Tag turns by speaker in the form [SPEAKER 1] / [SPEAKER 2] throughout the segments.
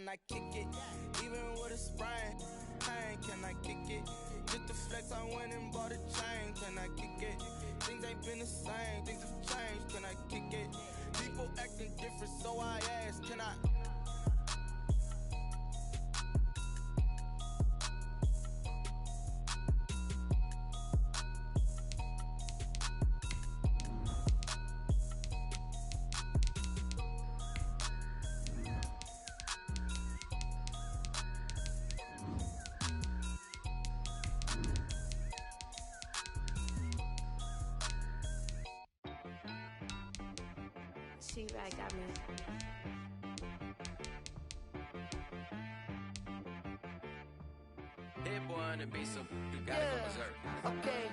[SPEAKER 1] can I kick it? Even with a sprain, pain, can I kick it? Just the flex, I went and bought a chain, can I kick it? Things ain't been the same, things have changed, can I kick it? People acting different, so I ask, can I?
[SPEAKER 2] She-Rag got me.
[SPEAKER 3] Hit boy on the beat, so you gotta go berserk.
[SPEAKER 4] Okay.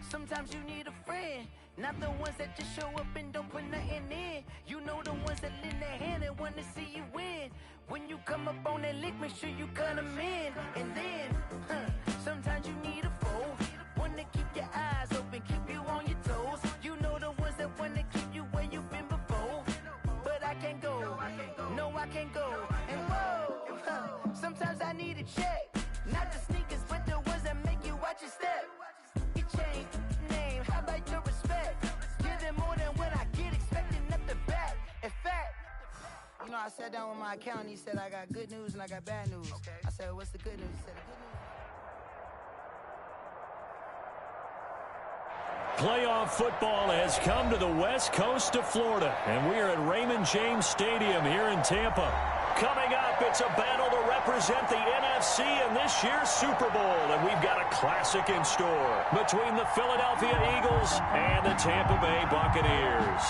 [SPEAKER 4] Sometimes you need a friend, not the ones that just show up and don't put nothing in. You know the ones that lend their hand and want to see you win. When you come up on that lick, make sure you cut them in. And then, sometimes you need a foe, one to keep your eyes open, keep you on your toes. You know the ones that want to keep you where you've been before. But I can't go, no I can't go. And whoa, sometimes I need a check. Not the sneakers, but the ones that make you watch your step. Your chain, name, how about your respect? Give them more than what I get, expecting nothing back. In fact, you know, I sat down with my accountant, he said I got good news and I got bad news. Okay. I said, what's the good news? He said, the good news.
[SPEAKER 5] Playoff football has come to the west coast of Florida, and we are at Raymond James Stadium here in Tampa. Coming up, it's a battle to represent the NFC in this year's Super Bowl, and we've got a classic in store between the Philadelphia Eagles and the Tampa Bay Buccaneers.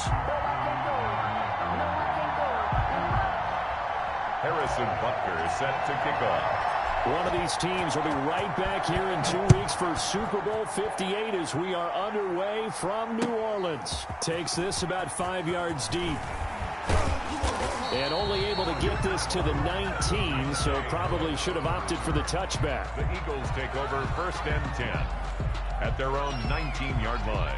[SPEAKER 6] Harrison Butker is set to kick off.
[SPEAKER 5] One of these teams will be right back here in 2 weeks for Super Bowl 58 as we are underway from New Orleans. Takes this about 5 yards deep. And only able to get this to the 19, so probably should have opted for the touchback.
[SPEAKER 6] The Eagles take over 1st and 10 at their own 19-yard line.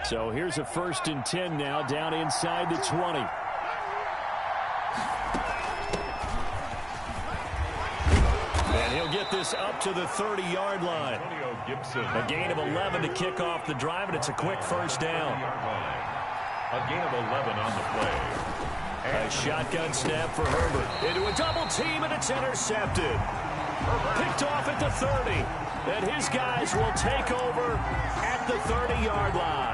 [SPEAKER 5] So here's a 1st and 10 now, down inside the 20. And he'll get this up to the 30-yard line. A gain of 11 to kick off the drive, and it's a quick 1st down.
[SPEAKER 6] A gain of 11 on the play.
[SPEAKER 5] A shotgun snap for Herbert. Into a double team, and it's intercepted. Picked off at the 30. And his guys will take over at the 30-yard line.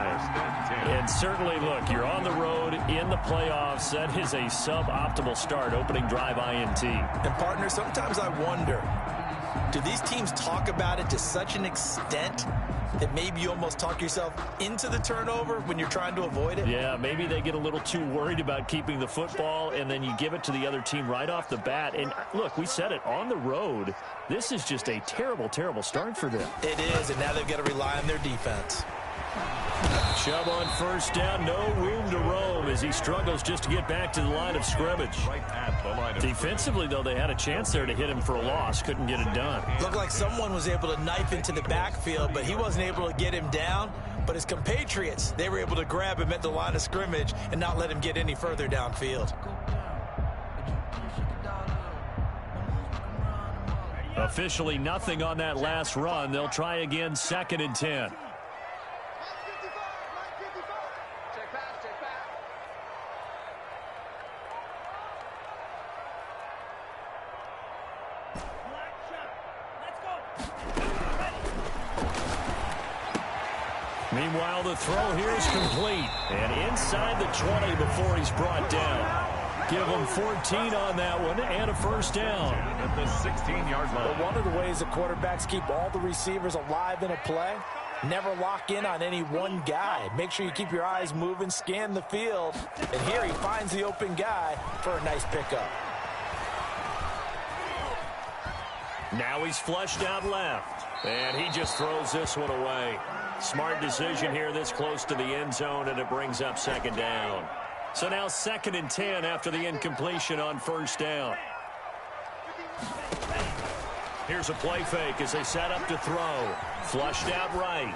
[SPEAKER 5] And certainly, look, you're on the road in the playoffs. That is a suboptimal start, opening drive INT.
[SPEAKER 7] And, partner, sometimes I wonder, do these teams talk about it to such an extent that maybe you almost talk yourself into the turnover when you're trying to avoid it?
[SPEAKER 5] Yeah, maybe they get a little too worried about keeping the football, and then you give it to the other team right off the bat. And, look, we said it, on the road, this is just a terrible, terrible start for them.
[SPEAKER 7] It is, and now they've got to rely on their defense.
[SPEAKER 5] Chubb on 1st down, no room to roam as he struggles just to get back to the line of scrimmage. Defensively, though, they had a chance there to hit him for a loss. Couldn't get it done.
[SPEAKER 7] Looked like someone was able to knife into the backfield, but he wasn't able to get him down. But his compatriots, they were able to grab him at the line of scrimmage and not let him get any further downfield.
[SPEAKER 5] Officially nothing on that last run. They'll try again, 2nd and 10. Meanwhile, the throw here is complete. And inside the 20 before he's brought down. Give him 14 on that one and a 1st down.
[SPEAKER 6] At the 16-yard line.
[SPEAKER 8] But one of the ways that quarterbacks keep all the receivers alive in a play
[SPEAKER 7] Never lock in on any one guy. Make sure you keep your eyes moving, scan the field. And here he finds the open guy for a nice pickup.
[SPEAKER 5] Now he's flushed out left. And he just throws this one away. Smart decision here this close to the end zone, and it brings up second down. So now 2nd and 10 after the incompletion on first down. Here's a play fake as they set up to throw. Flushed out right.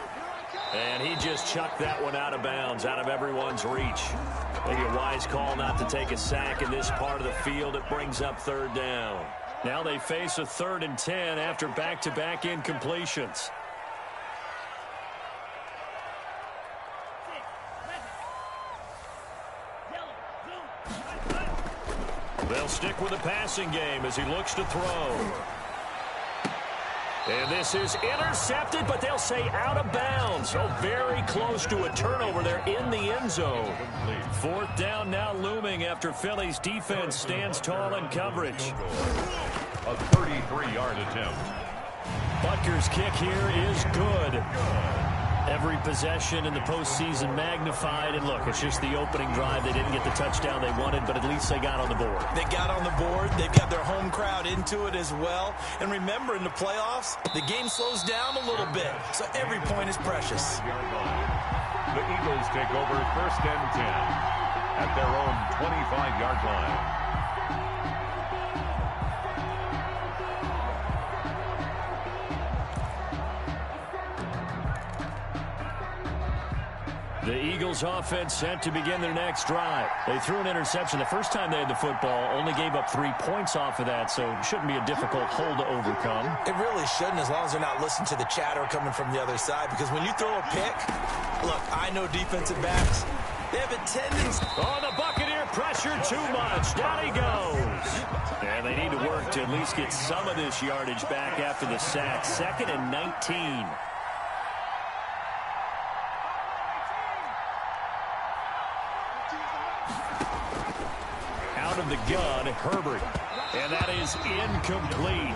[SPEAKER 5] And he just chucked that one out of bounds, out of everyone's reach. Maybe a wise call not to take a sack in this part of the field. It brings up 3rd down. Now they face a 3rd and 10 after back-to-back incompletions. They'll stick with the passing game as he looks to throw. And this is intercepted, but they'll say out of bounds. So very close to a turnover there in the end zone. 4th down now looming after Philly's defense stands tall in coverage.
[SPEAKER 6] A 33-yard attempt.
[SPEAKER 5] Butker's kick here is good. Every possession in the postseason magnified. And look, it's just the opening drive. They didn't get the touchdown they wanted, but at least they got on the board.
[SPEAKER 7] They got on the board. They've got their home crowd into it as well. And remember, in the playoffs, the game slows down a little bit. So every point is precious.
[SPEAKER 6] The Eagles take over 1st and 10 at their own 25-yard line.
[SPEAKER 5] The Eagles offense set to begin their next drive. They threw an interception the first time they had the football, only gave up 3 points off of that, so it shouldn't be a difficult hole to overcome.
[SPEAKER 7] It really shouldn't, as long as they're not listening to the chatter coming from the other side, because when you throw a pick, look, I know defensive backs, they have a tendency.
[SPEAKER 5] Oh, the Buccaneer pressure too much. Down he goes. And they need to work to at least get some of this yardage back after the sack. 2nd and 19. Out of the gun, Herbert. And that is incomplete.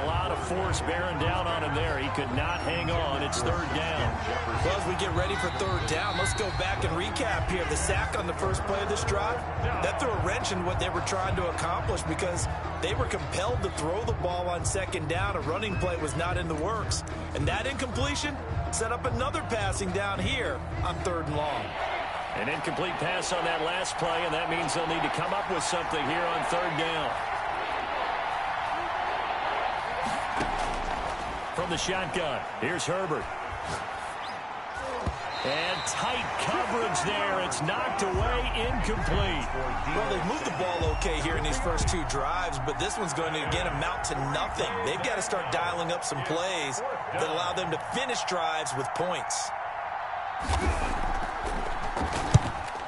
[SPEAKER 5] A lot of force bearing down on him there. He could not hang on. It's 3rd down.
[SPEAKER 7] Well, as we get ready for 3rd down, let's go back and recap here. The sack on the first play of this drive, that threw a wrench in what they were trying to accomplish because they were compelled to throw the ball on 2nd down. A running play was not in the works. And that incompletion set up another passing down here on 3rd and long.
[SPEAKER 5] An incomplete pass on that last play, and that means they'll need to come up with something here on 3rd down. From the shotgun, here's Herbert. And tight coverage there. It's knocked away, incomplete.
[SPEAKER 7] Well, they've moved the ball okay here in these first 2 drives, but this one's going to, again, amount to nothing. They've got to start dialing up some plays that allow them to finish drives with points.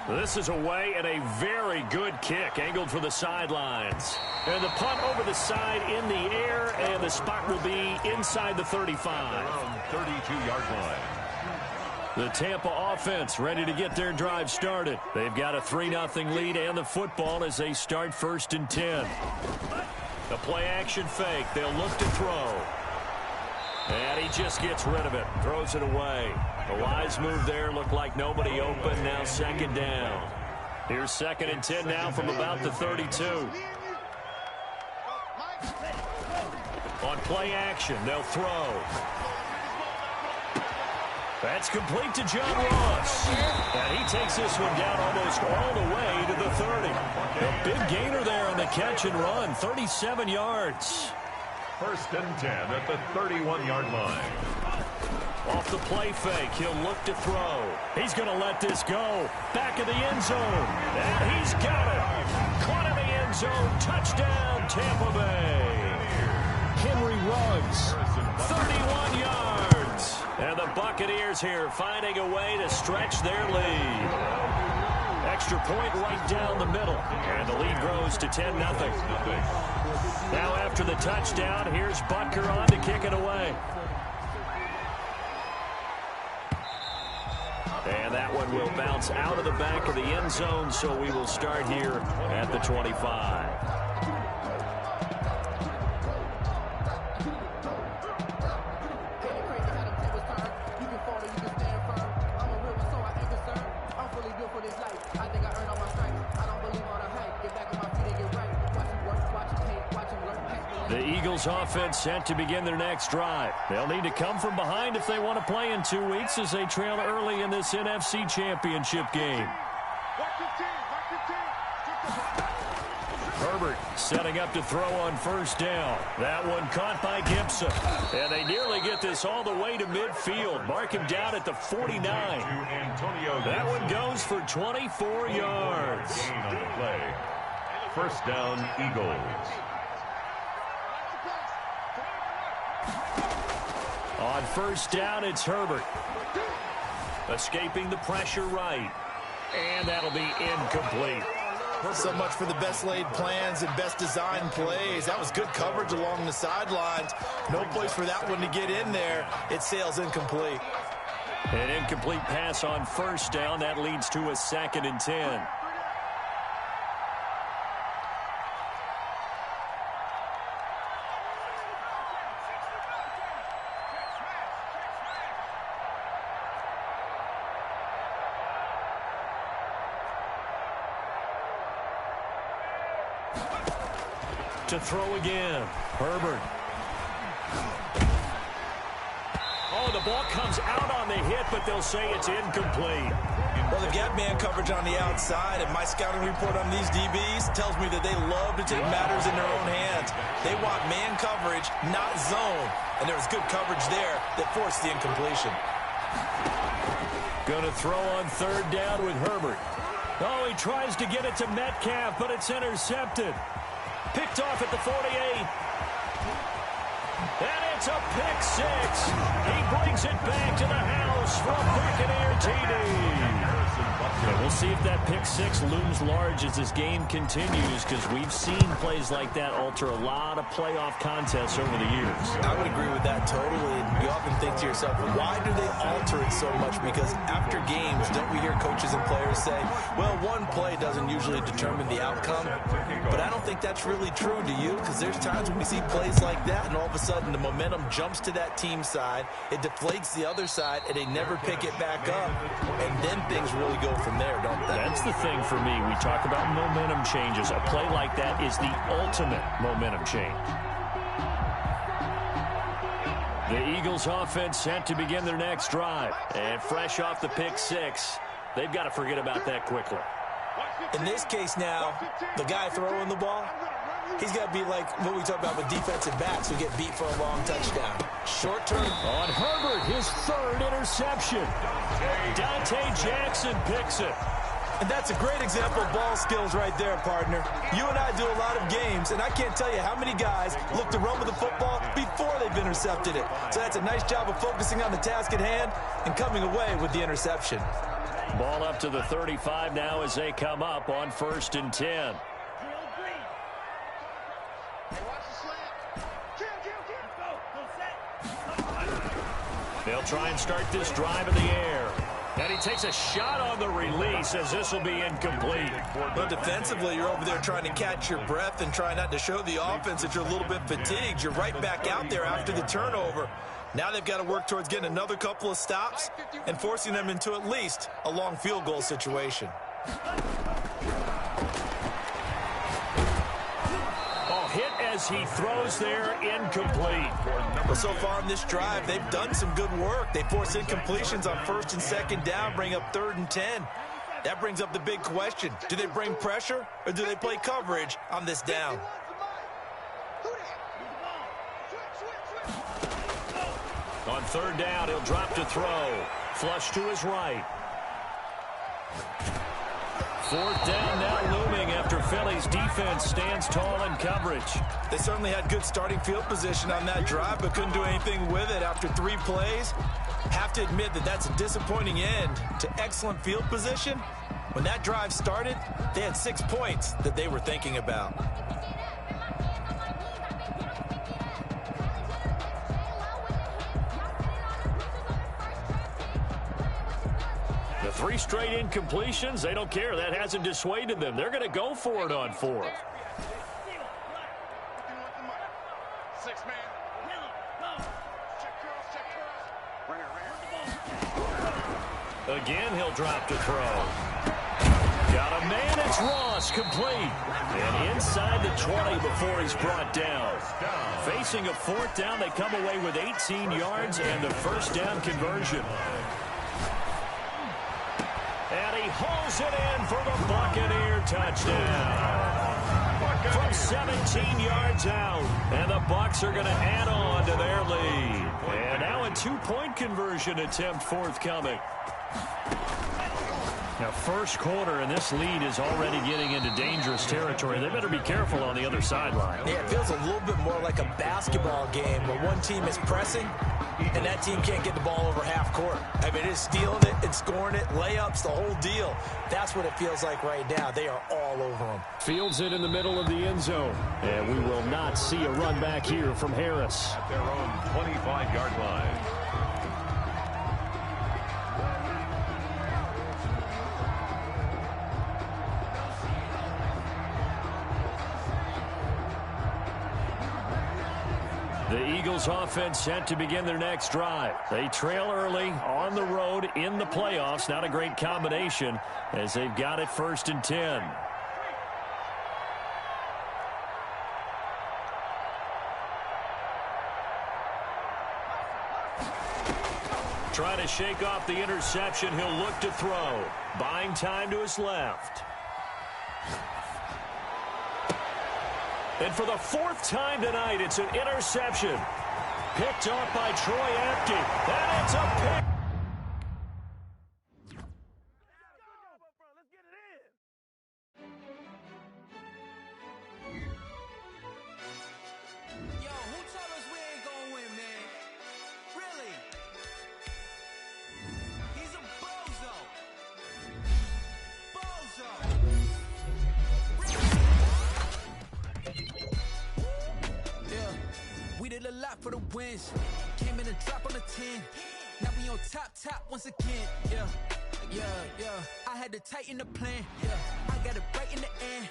[SPEAKER 5] This is away and a very good kick, angled for the sidelines. And the punt over the side in the air, and the spot will be inside the 35.
[SPEAKER 6] Around 32-yard line.
[SPEAKER 5] The Tampa offense ready to get their drive started. They've got a 3-0 lead and the football as they start 1st and 10. The play-action fake. They'll look to throw. And he just gets rid of it, throws it away. A wise move there, looked like nobody open, now 2nd down. Here's 2nd and 10 now from about the 32. On play action, they'll throw. That's complete to John Ross. And he takes this one down almost all the way to the 30. A big gainer there on the catch and run, 37 yards.
[SPEAKER 6] 1st and 10 at the 31-yard line.
[SPEAKER 5] Off the play fake, he'll look to throw. He's going to let this go. Back of the end zone. And he's got it. Caught in the end zone. Touchdown, Tampa Bay. Henry Ruggs, 31 yards. And the Buccaneers here finding a way to stretch their lead. Extra point right down the middle. And the lead grows to 10-0. Now after the touchdown, here's Butker on to kick it away. And that one will bounce out of the back of the end zone, so we will start here at the 25. Eagles offense set to begin their next drive. They'll need to come from behind if they want to play in 2 weeks as they trail early in this NFC Championship game. Herbert setting up to throw on first down. That one caught by Gibson. And they nearly get this all the way to midfield. Mark him down at the 49. That one goes for 24 yards.
[SPEAKER 6] Gain on the play. First down, Eagles.
[SPEAKER 5] On first down, it's Herbert. Escaping the pressure right. And that'll be incomplete.
[SPEAKER 7] So much for the best laid plans and best designed plays. That was good coverage along the sidelines. No place for that one to get in there. It sails incomplete.
[SPEAKER 5] An incomplete pass on first down. That leads to a 2nd and 10. To throw again, Herbert. Oh, the ball comes out on the hit, but they'll say it's incomplete.
[SPEAKER 7] Well, they've got man coverage on the outside, and my scouting report on these DBs tells me that they love to take matters in their own hands. They want man coverage, not zone, and there was good coverage there that forced the incompletion.
[SPEAKER 5] Going to throw on third down with Herbert. Oh, he tries to get it to Metcalf, but it's intercepted. Picked off at the 48. And it's a pick six. He brings it back to the house for a Buccaneer TD. And we'll see if that pick six looms large as this game continues, because we've seen plays like that alter a lot of playoff contests over the years.
[SPEAKER 7] I would agree with that totally. And you often think to yourself, why do they alter it so much? Because after games, don't we hear coaches and players say, well, one play doesn't usually determine the outcome. But I don't think that's really true, do you? Because there's times when we see plays like that, and all of a sudden the momentum jumps to that team side, it deflates the other side, and they never pick it back up. And then things really go from there, don't they?
[SPEAKER 5] That's the thing for me. We talk about momentum changes. A play like that is the ultimate momentum change. The Eagles offense set to begin their next drive. And fresh off the pick six, they've got to forget about that quickly.
[SPEAKER 7] In this case now, the guy throwing the ball, he's got to be like what we talk about with defensive backs who get beat for a long touchdown. Short term.
[SPEAKER 5] On Herbert, his third interception. Dante Jackson picks it.
[SPEAKER 7] And that's a great example of ball skills right there, partner. You and I do a lot of games, and I can't tell you how many guys look to run with the football before they've intercepted it. So that's a nice job of focusing on the task at hand and coming away with the interception.
[SPEAKER 5] Ball up to the 35 now as they come up on 1st and 10. They'll try and start this drive in the air. And he takes a shot on the release as this will be incomplete.
[SPEAKER 7] But defensively, you're over there trying to catch your breath and try not to show the offense that you're a little bit fatigued. You're right back out there after the turnover. Now they've got to work towards getting another couple of stops and forcing them into at least a long field goal situation.
[SPEAKER 5] Hit as he throws there, incomplete.
[SPEAKER 7] Well, so far in this drive, they've done some good work. They force incompletions on 1st and 2nd down, bring up 3rd and 10. That brings up the big question. Do they bring pressure or do they play coverage on this down?
[SPEAKER 5] On 3rd down, he'll drop to throw. Flush to his right. 4th down now looming after Philly's defense stands tall in coverage.
[SPEAKER 7] They certainly had good starting field position on that drive, but couldn't do anything with it after 3 plays. Have to admit that that's a disappointing end to excellent field position. When that drive started, they had 6 points that they were thinking about.
[SPEAKER 5] The 3 straight incompletions, they don't care. That hasn't dissuaded them. They're going to go for it on 4th. Again, he'll drop to throw. Got a man, it's Ross, complete. And inside the 20 before he's brought down. Facing a fourth down, they come away with 18 yards and the first down conversion. And he hauls it in for the Buccaneer touchdown. From 17 yards out. And the Bucs are going to add on to their lead. And now a two-point conversion attempt forthcoming. Now, first quarter, and this lead is already getting into dangerous territory. They better be careful on the other sideline.
[SPEAKER 7] Yeah, it feels a little bit more like a basketball game where one team is pressing and that team can't get the ball over half court. I mean, it's stealing it and scoring it, layups, the whole deal. That's what it feels like right now. They are all over them.
[SPEAKER 5] Fields it in the middle of the end zone. And we will not see a run back here from Harris.
[SPEAKER 6] At their own 25-yard line.
[SPEAKER 5] The Eagles offense set to begin their next drive. They trail early on the road in the playoffs. Not a great combination as they've got it 1st and 10. Trying to shake off the interception. He'll look to throw. Buying time to his left. And for the 4th time tonight, it's an interception. Picked off by Troy Apke. And it's a pick.
[SPEAKER 2] Yo, who told us we ain't gonna win, man? Really? He's a bozo. Yeah, we did a lot for the wins. Came in and dropped on the 10. Now we on top once again. Yeah. I had to tighten the plan. Yeah, I got it right in the end.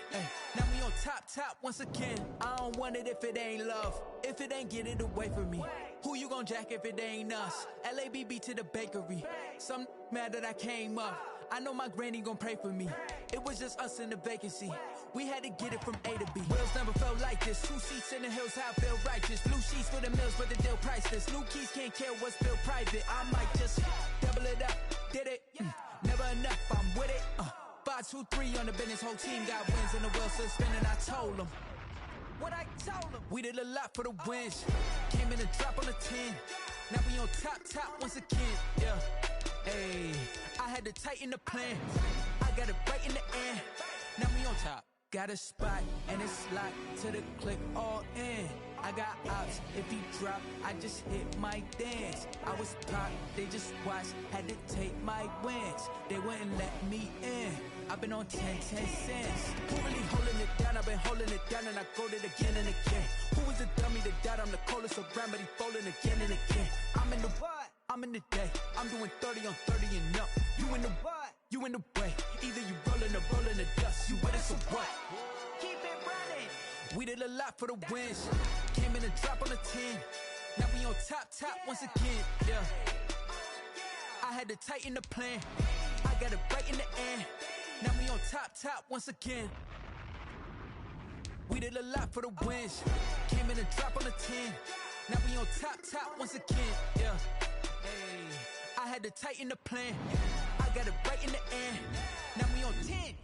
[SPEAKER 2] Now we on top once again. I don't want it if it ain't love. If it ain't, get it away from me. Who you gon' jack if it ain't us? LABB to the bakery. Some mad that I came up. I know my granny gon' pray for me. It was just us in the vacancy. We had to get it from A to B. Wheels never felt like this. 2 seats in the hills, how I feel righteous. Blue sheets for the mills, but the deal priceless. New keys can't care what's still private. I might just double it up. Did it? Never enough, I'm with it. 5, 2, 3 on the business. Whole team got wins and the wheels still spinning. I told them what I told them. We did a lot for the wins. Came in and dropped on the 10. Now we on top once again. Yeah. Hey, I had to tighten the plan. I got it right in the end. Now we on top. Got a spot and it's locked to the click all in. I got ops, if he drop, I just hit my dance. I was pop, they just watched, had to take my wins. They wouldn't let me in. I've been on 10 cents. Who really holding it down? I've been holding it down and I go it again and again. Who was the dummy that died? I'm the coldest around, but he folding again and again. I'm in the what? I'm in the day. I'm doing 30 on 30 and up. You in the what? You in the way. Either you rolling or rolling the dust. You with us or what? Keep it running. We did a lot for the wins. Came in and dropped on the 10. Now we on top once again. Yeah. I had to tighten the plan. I got it right in the end. Now we on top once again. We did a lot for the wins. Came in and dropped on the 10. Now we on top once again. Yeah. Hey, I had to tighten the plan. I got it right in the end. Now we on 10.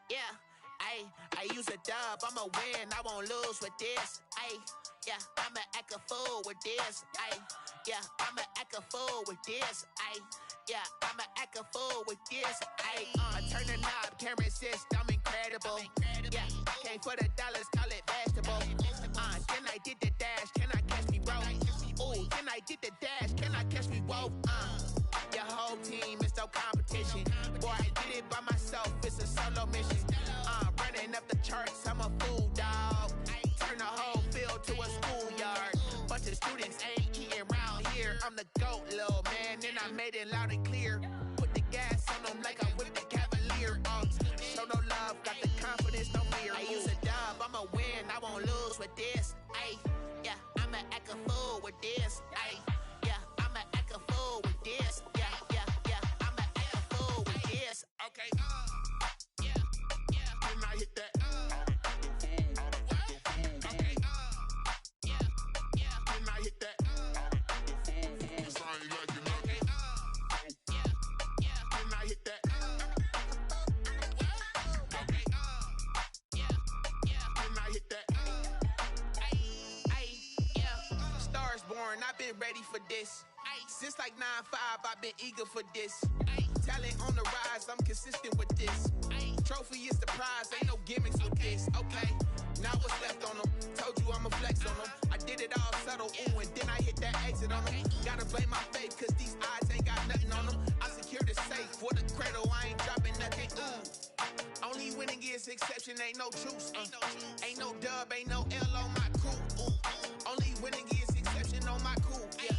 [SPEAKER 8] Yeah, I use a dub, I'ma win, I won't lose with this. Yeah, I'ma act a fool with this. Yeah, I'ma act a fool with this. Yeah, I'ma act a fool with this. I turn the knob, camera assist, I'm incredible. Yeah, came for the dollars, call it vegetable. Then I did the dash, can I catch me hit the dash, can I catch me? Whoa, your whole team is no competition. Boy, I did it by myself, it's a solo mission. Running up the charts, I'm a fool, dog. Turn the whole field to a schoolyard. Bunch of students ain't eating round here. I'm the GOAT, little man, and I made it loud and clear. Put the gas on them like I whipped the Cavalier. Show no love, got the confidence, no fear. I use a dub, I'ma win, I won't lose with this. Ay, yeah, I'ma act a fool with this. Ay, yeah, I'ma act a fool with this. Yeah, yeah, yeah, I'ma act a fool with this. Okay, yeah, yeah, when I hit that. Okay, yeah, yeah, when I hit that. I've been ready for this. Since like 9-5, I've been eager for this. Talent on the rise, I'm consistent with this. Trophy is the prize, ain't no gimmicks with this. Okay, now what's left on them? Told you I'ma flex on them. I did it all subtle, ooh, and then I hit that exit on them. Gotta blame my faith, cause these odds ain't got nothing on them. I secure the safe for the cradle, I ain't dropping nothing, ooh. Only winning is exception, ain't no truce. Ain't no dub, ain't no L on my crew. Only winning is exception on my cool. Yeah.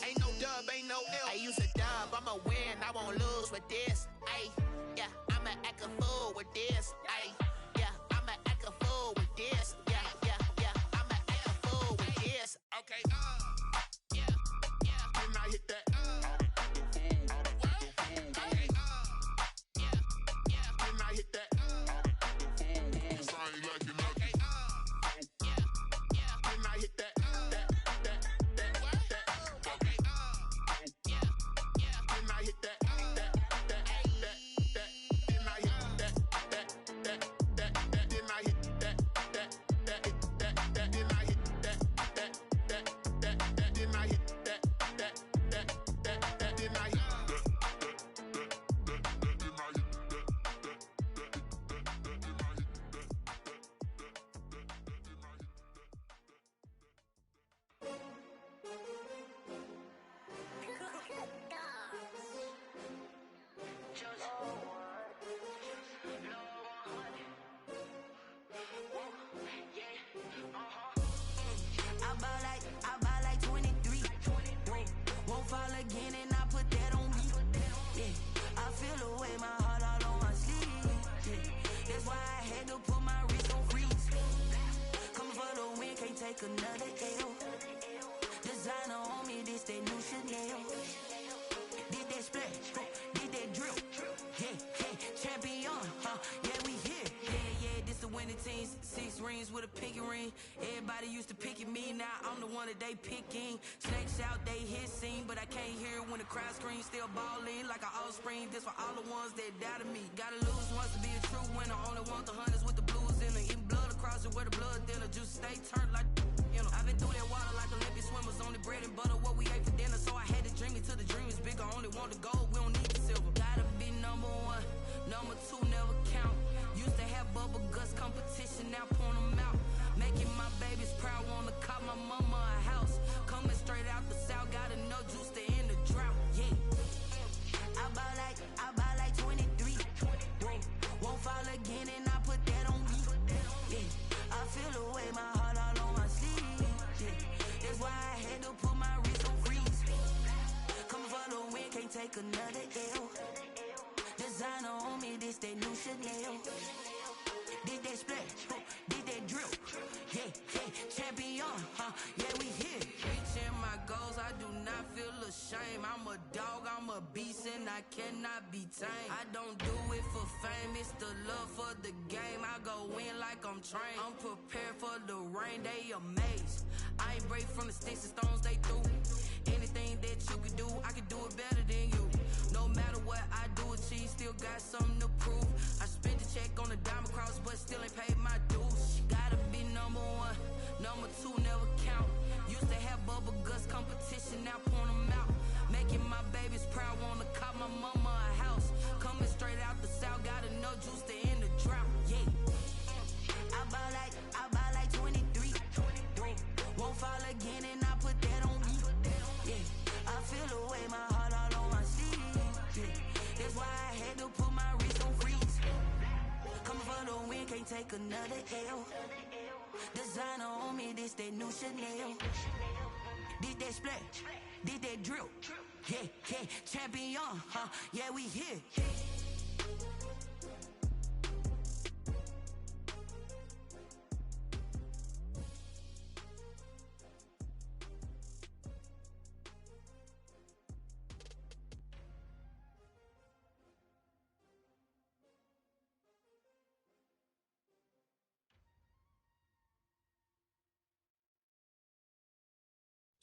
[SPEAKER 8] Ain't no dub, ain't no L. I use a dub, I'ma win, I won't lose with this. Ay, yeah, I'ma act a fool with this. Ay, yeah, I'ma act a fool with this. Yeah, yeah, yeah, I'ma act a fool with this. Okay, yeah, yeah, when I hit that. Okay, yeah, yeah, when I hit that.
[SPEAKER 9] Another L. Designer on me, this that new Chanel. Did that splash, did that drill. Yeah, yeah, champion, yeah, we here. Yeah, this the winning team. 6 rings with a pinky ring. Everybody used to pick at me, now I'm the one that they picking. Snakes out, they hit scene, but I can't hear it when the crowd screams. Still balling like an offspring. This for all the ones that doubted me. Gotta lose once to be a true winner. Only want the hunters with the blues in it. Eating blood across it where the blood thinner. Juice stay turned like, you know. I've been through that water like Olympic swimmers. Only bread and butter, what we ate for dinner. So I had to dream it till the dream is bigger. Only want the gold, we don't need the silver. Gotta be number 1, number 2 never count. Used to have bubble guts competition, now point them out. Making my babies proud, wanna call my mama a house. Coming straight out the south, gotta know juice to end the drought. Yeah, I buy like 23. Won't fall again, and I put that on me. Yeah, I feel the way, my heart all on my sleeve. Yeah, that's why I had to put my wrist on freeze. Coming for the win, can't take another L. Designer on me, this that new Chanel. Did that splash, did that drill. Yeah, yeah, champion, yeah, we here. Reaching my goals, I do not feel ashamed. I'm a dog, I'm a beast, and I cannot be tamed. I don't do it for fame, it's the love for the game. I go in like I'm trained. I'm prepared for the rain, they amazed. I ain't break from the sticks and stones they threw. Anything that you could do, I could do it better than you. No matter what I do, achieve, still got something to prove. I spent the check on the diamond cross, but still ain't paid my dues. Gotta be number 1, number 2 never count. Used to have bubble guts competition, now point them out. Making my babies proud, wanna call my mama a house. Coming straight out the south, gotta know juice to end the drought. Yeah, I buy like 23. Won't fall again, and I put that on me. Yeah, take another L. Designer on me, this that new Chanel. Did that splash, did that drill. Yeah, yeah, champion, huh? Yeah, we here.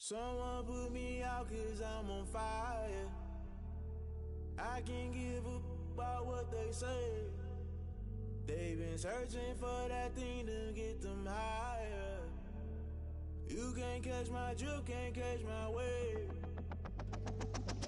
[SPEAKER 1] Someone put me out 'cause I'm on fire. I can't give up about what they say. They've been searching for that thing to get them higher. You can't catch my drift, can't catch my wave.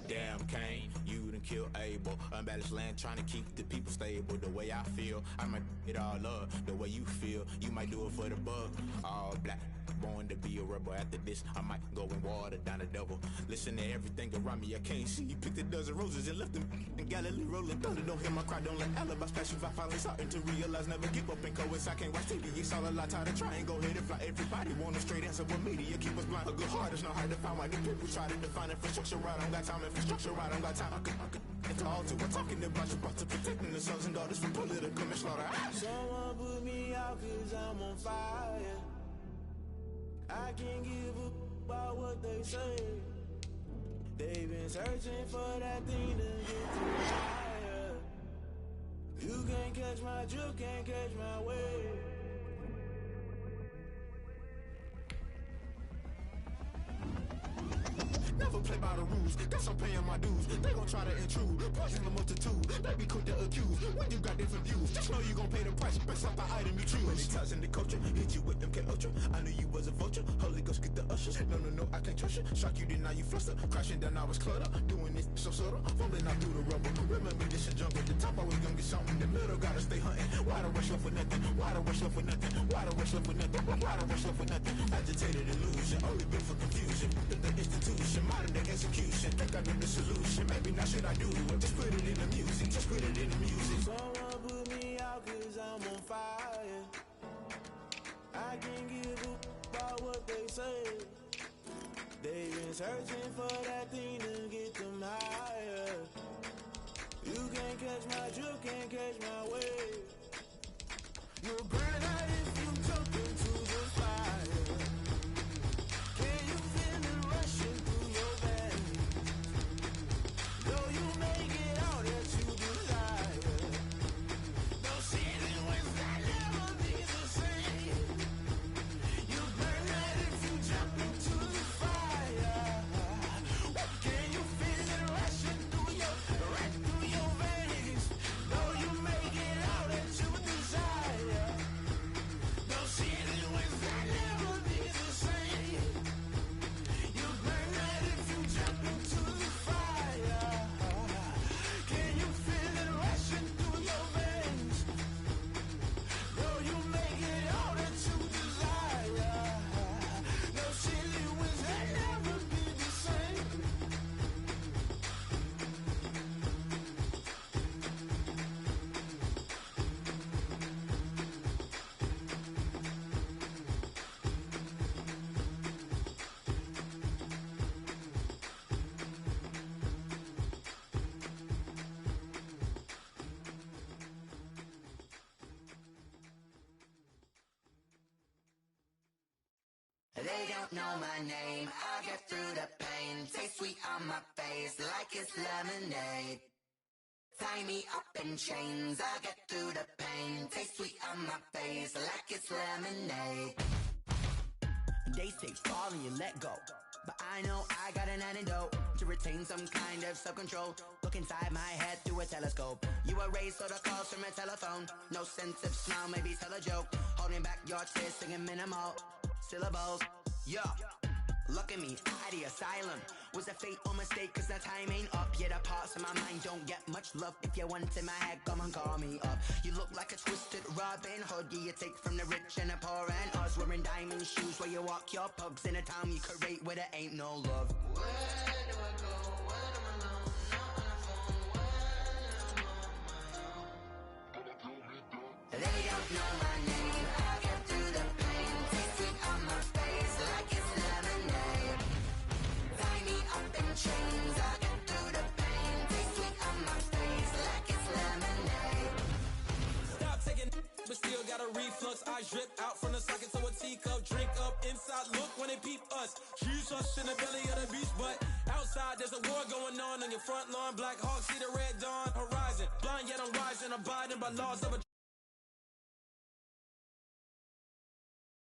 [SPEAKER 10] Damn, Kane, you done killed Abel. Unbalanced land, trying to keep the people stable. The way I feel, I might it all up. The way you feel, you might do it for the bug. All black, born to be a rebel. After this, I might go and water down the devil. Listen to everything around me, I can't see. Picked a dozen roses and left them in Galilee rolling thunder. Don't hear my cry, don't let alibis pass you. I finally starting to realize, never give up and coincide. I can't watch TV, it's all a lot. Tired of trying, go ahead and fly. Everybody want a straight answer with media. Keep us blind, a good heart is not hard to find. Why the people try to define infrastructure right? I don't got time, infrastructure right, I don't got time. I could it's all to we're talking about you, about to protecting the sons and daughters from political manslaughter.
[SPEAKER 1] Someone put me out 'cause I'm on fire. I can't give up about what they say. They've been searching for that thing to get them higher. You can't catch my drift, can't catch my wave.
[SPEAKER 10] Never play by the rules, guess I'm paying my dues. They gon' try to intrude, poison the multitude. They be quick to accuse, when you got different views. Just know you gon' pay the price, based off the item you choose. Many times in the culture, hit you with them K-Ultra. I knew you was a vulture, Holy Ghost get the ushers. No, I can't trust you. Shock you, then now you fluster. Crashing down, I was cluttered. Doing this so subtle, fumbling out through the rubble. Remember this is jungle, the top always gonna get something. The middle gotta stay hunting. Why the rush left for nothing? Why the rush left for nothing? Why the rush left for nothing? Why the rush left for nothing? Agitated illusion, only built for confusion. The institution, modern day execution. Think I know the solution. Maybe not should I do it? Just put it in the music. Just put it in the music.
[SPEAKER 1] Someone put me out 'cause I'm on fire. I can't give up about what they say. They've been searching for that thing to get them higher. You can't catch my drift, can't catch my wave. You'll burn out if you jump into the fire. Can you feel it rushing through your veins? Though you make it out that you desire. No ceiling wins that never be the same. You burn out if you jump into the fire. Can you feel it rushing through your veins? Though you make it out that you desire. No ceiling wins that never be the same. You burn out if you jump into the fire. Can you feel it rushing through your veins? Though you make it all that you desire. No silly wins that never be the same.
[SPEAKER 9] They don't know my name, I get through the pain. Taste sweet on my face like it's lemonade. Tie me up in chains, I get through the pain. Taste sweet on my face like it's lemonade. They say fall and you let go, but I know I got an antidote to retain some kind of self-control. Look inside my head through a telescope. You erase all the calls from a telephone. No sense of smile, maybe tell a joke. Holding back your tears, singing minimal syllables. Yeah, look at me, out the asylum. Was a fate or mistake, cause the time ain't up. Yeah, the parts of my mind don't get much love. If you want in my head, come and call me up. You look like a twisted Robin Hood. Yeah, you take from the rich and the poor and us. Wearing diamond shoes where you walk your pugs in a town you create where there ain't no love. Where do I go? When I'm alone? Not on the phone. When I'm on my own. They don't know my
[SPEAKER 11] drip out from the socket to a teacup. Drink up inside, look when they peep us. Huge us in the belly of the beach, but outside there's a war going on your front lawn. Black Hawk see the red dawn horizon. Blind yet I'm rising, abiding by laws of